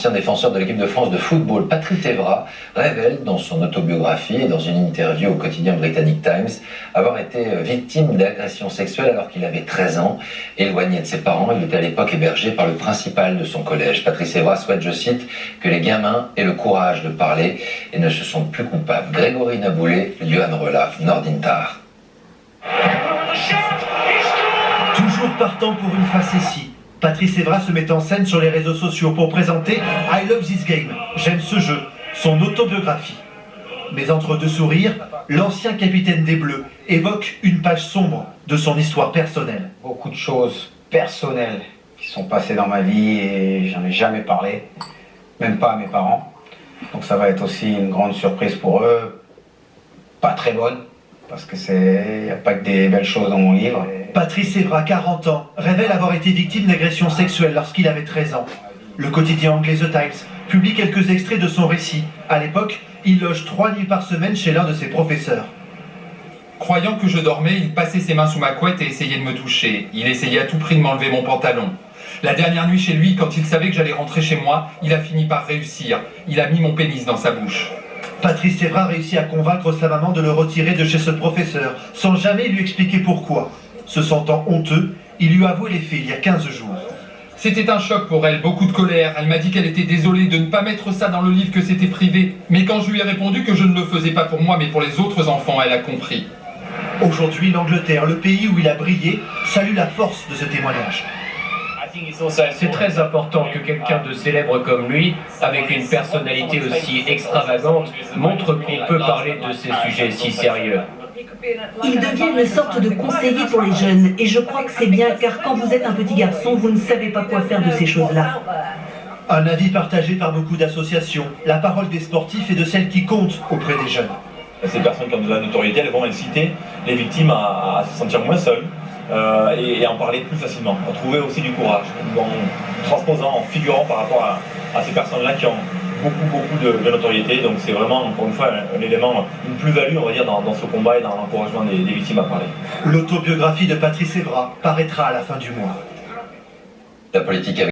L'ancien défenseur de l'équipe de France de football, Patrice Evra, révèle dans son autobiographie et dans une interview au quotidien britannique Times avoir été victime d'agressions sexuelles alors qu'il avait 13 ans. Éloigné de ses parents, il était à l'époque hébergé par le principal de son collège. Patrice Evra souhaite, je cite, que les gamins aient le courage de parler et ne se sentent plus coupables. Grégory Naboulé, Johan Relaf, Nordintar. Toujours partant pour une facétie, Patrice Evra se met en scène sur les réseaux sociaux pour présenter I Love This Game, j'aime ce jeu, son autobiographie. Mais entre deux sourires, l'ancien capitaine des Bleus évoque une page sombre de son histoire personnelle. Beaucoup de choses personnelles qui sont passées dans ma vie et j'en ai jamais parlé, même pas à mes parents. Donc ça va être aussi une grande surprise pour eux, pas très bonne, parce que il n'y a pas que des belles choses dans mon livre. Patrice Evra, 40 ans, révèle avoir été victime d'agressions sexuelles lorsqu'il avait 13 ans. Le quotidien anglais The Times publie quelques extraits de son récit. À l'époque, il loge 3 nuits par semaine chez l'un de ses professeurs. Croyant que je dormais, il passait ses mains sous ma couette et essayait de me toucher. Il essayait à tout prix de m'enlever mon pantalon. La dernière nuit chez lui, quand il savait que j'allais rentrer chez moi, il a fini par réussir. Il a mis mon pénis dans sa bouche. Patrice Evra réussit à convaincre sa maman de le retirer de chez ce professeur, sans jamais lui expliquer pourquoi. Se sentant honteux, il lui avoue les faits il y a 15 jours. C'était un choc pour elle, beaucoup de colère. Elle m'a dit qu'elle était désolée de ne pas mettre ça dans le livre, que c'était privé. Mais quand je lui ai répondu que je ne le faisais pas pour moi, mais pour les autres enfants, elle a compris. Aujourd'hui, l'Angleterre, le pays où il a brillé, salue la force de ce témoignage. C'est très important que quelqu'un de célèbre comme lui, avec une personnalité aussi extravagante, montre qu'on peut parler de ces sujets si sérieux. Il devient une sorte de conseiller pour les jeunes, et je crois que c'est bien, car quand vous êtes un petit garçon, vous ne savez pas quoi faire de ces choses-là. Un avis partagé par beaucoup d'associations, la parole des sportifs et de celles qui comptent auprès des jeunes. Ces personnes qui ont de la notoriété, elles vont inciter les victimes à se sentir moins seules et à en parler plus facilement, à trouver aussi du courage, en transposant, en figurant par rapport à ces personnes-là qui ont beaucoup de notoriété. Donc c'est vraiment, encore une fois, un élément, une plus-value, on va dire, dans ce combat et dans l'encouragement des victimes à parler. L'autobiographie de Patrice Evra paraîtra à la fin du mois. La politique avec